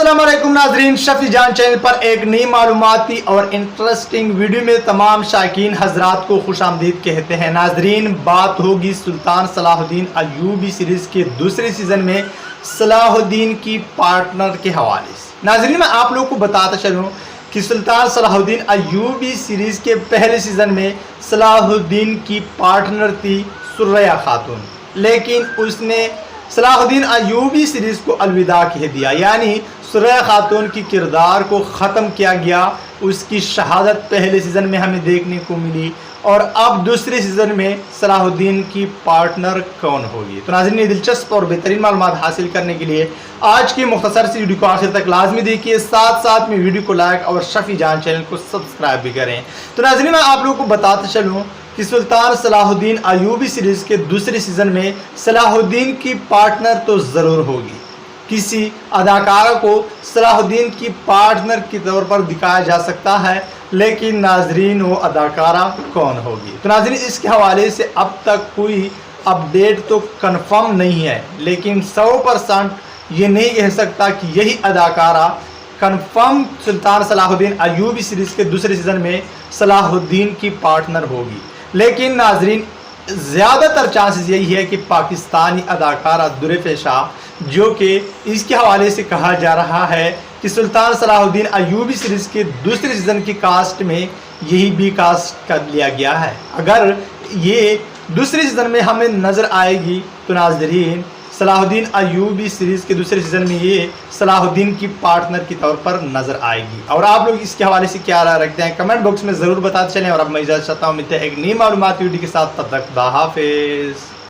अस्सलाम वालेकुम नाजरीन, शफी जान चैनल पर एक नई मालूमाती और इंटरेस्टिंग वीडियो में तमाम शायकीन हजरात को खुशामदीद कहते हैं। नाजरीन, बात होगी सुल्तान सलाहुद्दीन अय्यूबी सीरीज़ के दूसरे सीज़न में सलाहुद्दीन की पार्टनर के हवाले से। नाजरीन, मैं आप लोग को बताता चलूँ कि सुल्तान सलाहुद्दीन अय्यूबी सीरीज़ के पहले सीज़न में सलाहुद्दीन की पार्टनर थी सुरैया खातून, लेकिन उसने सलाहुद्दीन अय्यूबी सीरीज़ को अलविदा कह दिया, यानी सुरैया खातून की किरदार को ख़त्म किया गया। उसकी शहादत पहले सीज़न में हमें देखने को मिली और अब दूसरे सीज़न में सलाहुद्दीन की पार्टनर कौन होगी। तो नाज़रीन, दिलचस्प और बेहतरीन मालूमात हासिल करने के लिए आज की मुख्तसर सी वीडियो को आखिर तक लाजमी देखिए, साथ साथ में वीडियो को लाइक और शफी जान चैनल को सब्सक्राइब भी करें। तो नाज़रीन, मैं आप लोगों को बताते चलूँ कि सुल्तान सलाहुद्दीन अय्यूबी सीरीज़ के दूसरे सीज़न में सलाहुद्दीन की पार्टनर तो ज़रूर होगी। किसी अदाकारा को सलाहुद्दीन की पार्टनर के तौर पर दिखाया जा सकता है, लेकिन नाजरीन वो अदाकारा कौन होगी। तो नाजरीन, इसके हवाले से अब तक कोई अपडेट तो कंफर्म नहीं है, लेकिन 100% ये नहीं कह सकता कि यही अदाकारा कंफर्म सुल्तान सलाहुद्दीन अय्यूबी सीरीज़ के दूसरे सीज़न में सलाहुद्दीन की पार्टनर होगी। लेकिन नाजरीन, ज़्यादातर चांसेस यही है कि पाकिस्तानी अदाकारा दुरेफ़े शाह, जो कि इसके हवाले से कहा जा रहा है कि सुल्तान सलाहुद्दीन अय्यूबी सीरीज़ के दूसरे सीज़न की कास्ट में यही भी कास्ट कर लिया गया है। अगर ये दूसरे सीज़न में हमें नज़र आएगी तो नाजरीन, सलाहुद्दीन अय्यूबी सीरीज़ के दूसरे सीज़न में ये सलाहुद्दीन की पार्टनर के तौर पर नज़र आएगी। और आप लोग इसके हवाले से क्या राय रखते हैं कमेंट बॉक्स में ज़रूर बताते चलें। और अब मैं इजाज़त चाहता हूँ, मिलते हैं एक नई मालूमाती वीडियो के साथ, तब तक खुदा हाफिज़।